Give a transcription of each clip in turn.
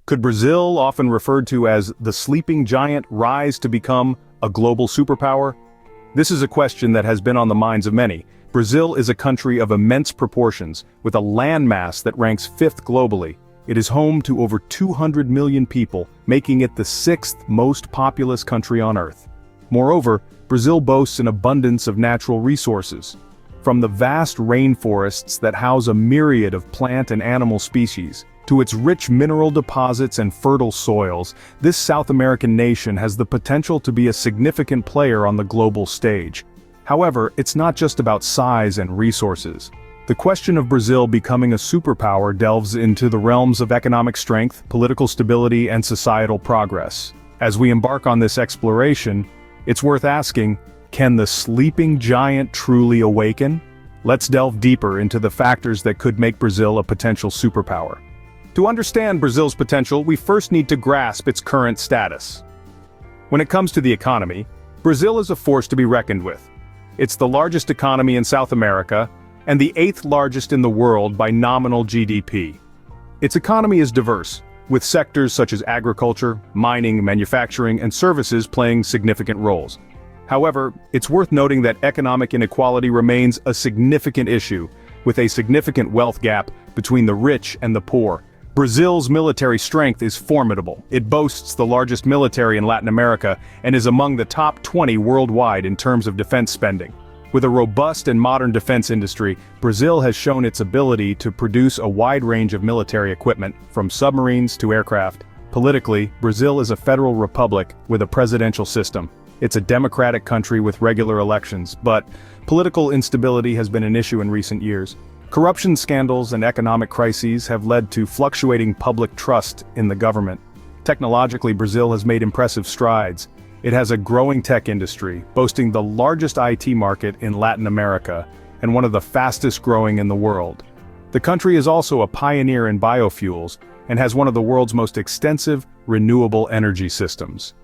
Could Brazil, often referred to as the sleeping giant, rise to become a global superpower? This is a question that has been on the minds of many. Brazil is a country of immense proportions, with a landmass that ranks fifth globally. It is home to over 200 million people, making it the sixth most populous country on Earth. Moreover, Brazil boasts an abundance of natural resources. From the vast rainforests that house a myriad of plant and animal species, to its rich mineral deposits and fertile soils, this South American nation has the potential to be a significant player on the global stage. However, it's not just about size and resources. The question of Brazil becoming a superpower delves into the realms of economic strength, political stability, and societal progress. As we embark on this exploration, it's worth asking, can the sleeping giant truly awaken? Let's delve deeper into the factors that could make Brazil a potential superpower. To understand Brazil's potential, we first need to grasp its current status. When it comes to the economy, Brazil is a force to be reckoned with. It's the largest economy in South America, and the eighth largest in the world by nominal GDP. Its economy is diverse, with sectors such as agriculture, mining, manufacturing, and services playing significant roles. However, it's worth noting that economic inequality remains a significant issue, with a significant wealth gap between the rich and the poor. Brazil's military strength is formidable. It boasts the largest military in Latin America and is among the top 20 worldwide in terms of defense spending. With a robust and modern defense industry, Brazil has shown its ability to produce a wide range of military equipment, from submarines to aircraft. Politically, Brazil is a federal republic with a presidential system. It's a democratic country with regular elections, but political instability has been an issue in recent years. Corruption scandals and economic crises have led to fluctuating public trust in the government. Technologically, Brazil has made impressive strides. It has a growing tech industry, boasting the largest IT market in Latin America, and one of the fastest growing in the world. The country is also a pioneer in biofuels, and has one of the world's most extensive renewable energy systems.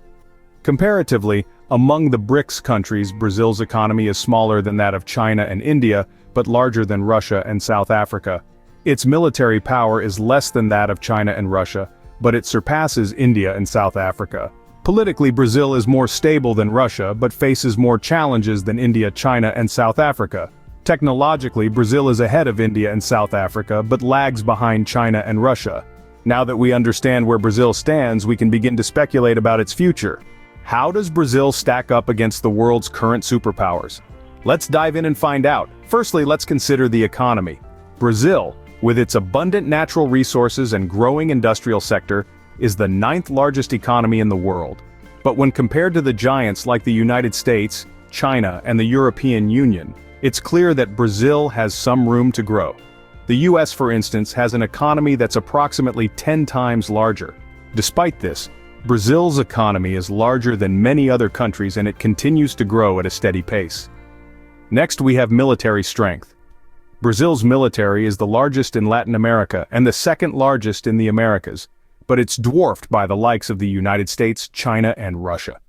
Comparatively, among the BRICS countries, Brazil's economy is smaller than that of China and India, but larger than Russia and South Africa. Its military power is less than that of China and Russia, but it surpasses India and South Africa. Politically, Brazil is more stable than Russia, but faces more challenges than India, China, and South Africa. Technologically, Brazil is ahead of India and South Africa, but lags behind China and Russia. Now that we understand where Brazil stands, we can begin to speculate about its future. How does Brazil stack up against the world's current superpowers? Let's dive in and find out. Firstly, let's consider the economy. Brazil, with its abundant natural resources and growing industrial sector, is the ninth largest economy in the world. But when compared to the giants like the United States, China, and the European Union, it's clear that Brazil has some room to grow. The US, for instance, has an economy that's approximately 10 times larger. Despite this, Brazil's economy is larger than many other countries, and it continues to grow at a steady pace. Next, we have military strength. Brazil's military is the largest in Latin America and the second largest in the Americas, but it's dwarfed by the likes of the United States, China, and Russia.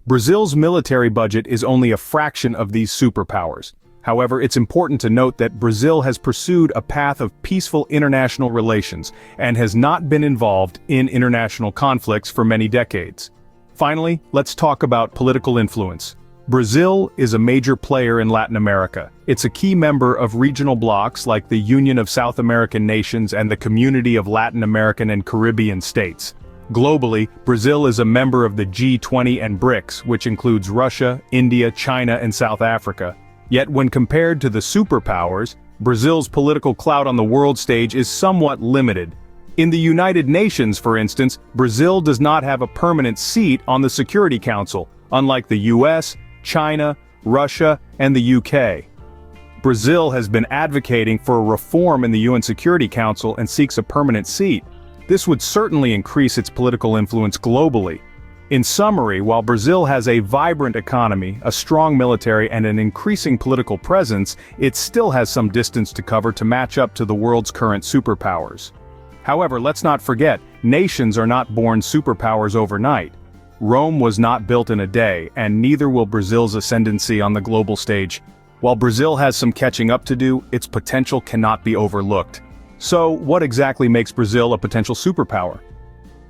Brazil's military budget is only a fraction of these superpowers. However, it's important to note that Brazil has pursued a path of peaceful international relations and has not been involved in international conflicts for many decades. Finally, let's talk about political influence. Brazil is a major player in Latin America. It's a key member of regional blocs like the Union of South American Nations and the Community of Latin American and Caribbean States. Globally, Brazil is a member of the G20 and BRICS, which includes Russia, India, China, and South Africa. Yet when compared to the superpowers, Brazil's political clout on the world stage is somewhat limited. In the United Nations, for instance, Brazil does not have a permanent seat on the Security Council, unlike the US, China, Russia, and the UK. Brazil has been advocating for a reform in the UN Security Council and seeks a permanent seat. This would certainly increase its political influence globally. In summary, while Brazil has a vibrant economy, a strong military, and an increasing political presence, it still has some distance to cover to match up to the world's current superpowers. However, let's not forget, nations are not born superpowers overnight. Rome was not built in a day, and neither will Brazil's ascendancy on the global stage. While Brazil has some catching up to do, its potential cannot be overlooked. So, what exactly makes Brazil a potential superpower?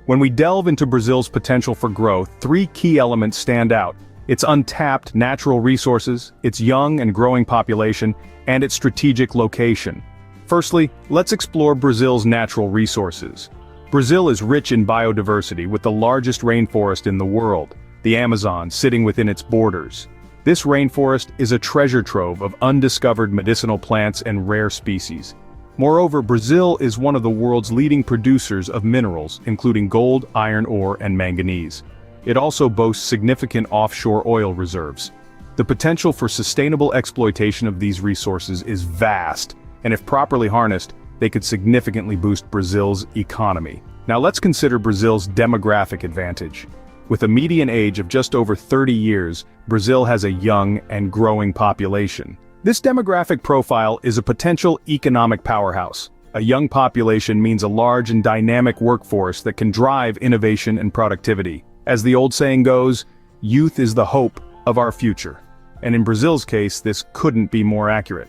When we delve into Brazil's potential for growth, three key elements stand out: its untapped natural resources, its young and growing population, and its strategic location. Firstly, let's explore Brazil's natural resources. Brazil is rich in biodiversity with the largest rainforest in the world, the Amazon, sitting within its borders. This rainforest is a treasure trove of undiscovered medicinal plants and rare species. Moreover, Brazil is one of the world's leading producers of minerals, including gold, iron ore, and manganese. It also boasts significant offshore oil reserves. The potential for sustainable exploitation of these resources is vast, and if properly harnessed, they could significantly boost Brazil's economy. Now let's consider Brazil's demographic advantage. With a median age of just over 30 years, Brazil has a young and growing population. This demographic profile is a potential economic powerhouse. A young population means a large and dynamic workforce that can drive innovation and productivity. As the old saying goes, youth is the hope of our future. And in Brazil's case, this couldn't be more accurate.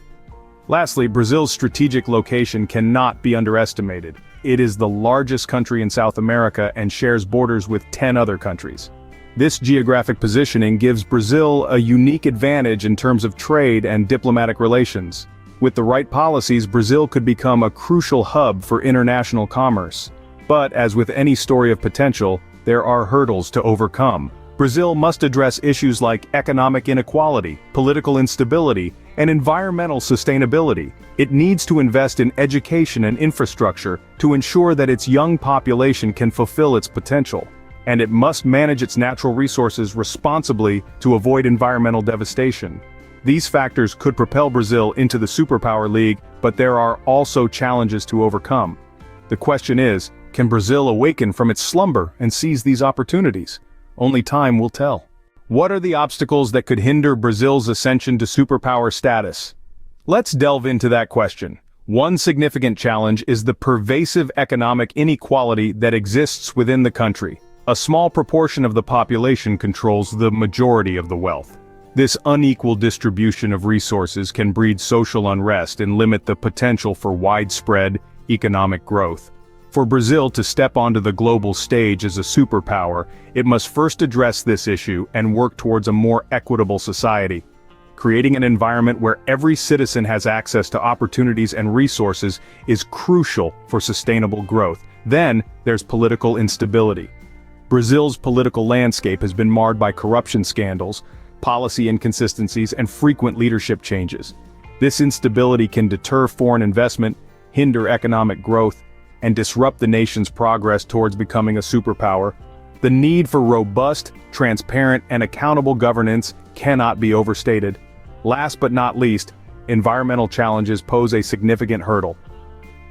Lastly, Brazil's strategic location cannot be underestimated. It is the largest country in South America and shares borders with 10 other countries. This geographic positioning gives Brazil a unique advantage in terms of trade and diplomatic relations. With the right policies, Brazil could become a crucial hub for international commerce. But as with any story of potential, there are hurdles to overcome. Brazil must address issues like economic inequality, political instability, and environmental sustainability. It needs to invest in education and infrastructure to ensure that its young population can fulfill its potential. And it must manage its natural resources responsibly to avoid environmental devastation. These factors could propel Brazil into the Superpower League, but there are also challenges to overcome. The question is, can Brazil awaken from its slumber and seize these opportunities? Only time will tell. What are the obstacles that could hinder Brazil's ascension to superpower status? Let's delve into that question. One significant challenge is the pervasive economic inequality that exists within the country. A small proportion of the population controls the majority of the wealth. This unequal distribution of resources can breed social unrest and limit the potential for widespread economic growth. For Brazil to step onto the global stage as a superpower, it must first address this issue and work towards a more equitable society. Creating an environment where every citizen has access to opportunities and resources is crucial for sustainable growth. Then, there's political instability. Brazil's political landscape has been marred by corruption scandals, policy inconsistencies, and frequent leadership changes. This instability can deter foreign investment, hinder economic growth, and disrupt the nation's progress towards becoming a superpower. The need for robust, transparent, and accountable governance cannot be overstated. Last but not least, environmental challenges pose a significant hurdle.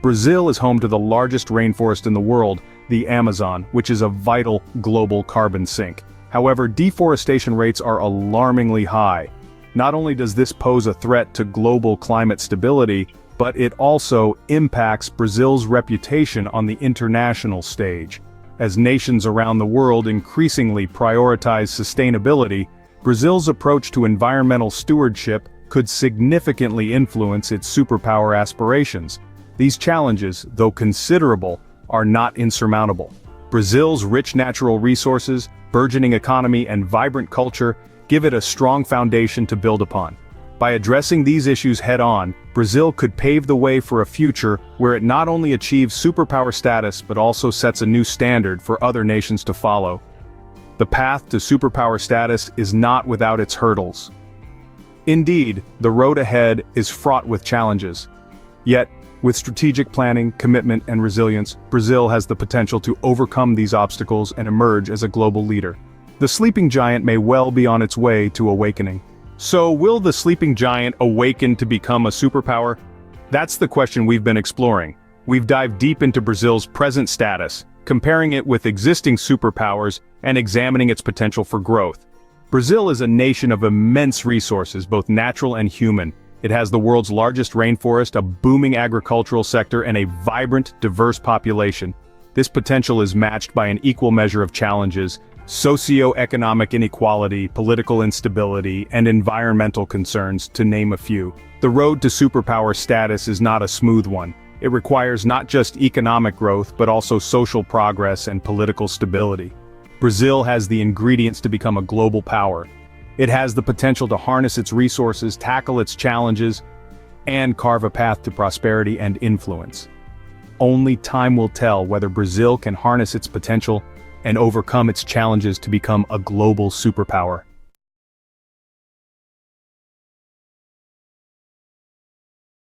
Brazil is home to the largest rainforest in the world, the Amazon, which is a vital global carbon sink. However, deforestation rates are alarmingly high. Not only does this pose a threat to global climate stability, but it also impacts Brazil's reputation on the international stage. As nations around the world increasingly prioritize sustainability, Brazil's approach to environmental stewardship could significantly influence its superpower aspirations. These challenges, though considerable, are not insurmountable. Brazil's rich natural resources, burgeoning economy, and vibrant culture give it a strong foundation to build upon. By addressing these issues head-on, Brazil could pave the way for a future where it not only achieves superpower status but also sets a new standard for other nations to follow. The path to superpower status is not without its hurdles. Indeed, the road ahead is fraught with challenges. Yet, with strategic planning, commitment, and resilience, Brazil has the potential to overcome these obstacles and emerge as a global leader. The sleeping giant may well be on its way to awakening. So, will the sleeping giant awaken to become a superpower? That's the question we've been exploring. We've dived deep into Brazil's present status, comparing it with existing superpowers and examining its potential for growth. Brazil is a nation of immense resources, both natural and human. It has the world's largest rainforest, a booming agricultural sector, and a vibrant, diverse population. This potential is matched by an equal measure of challenges: socio-economic inequality, political instability, and environmental concerns, to name a few. The road to superpower status is not a smooth one. It requires not just economic growth but also social progress and political stability. Brazil has the ingredients to become a global power. It has the potential to harness its resources, tackle its challenges, and carve a path to prosperity and influence. Only time will tell whether Brazil can harness its potential and overcome its challenges to become a global superpower.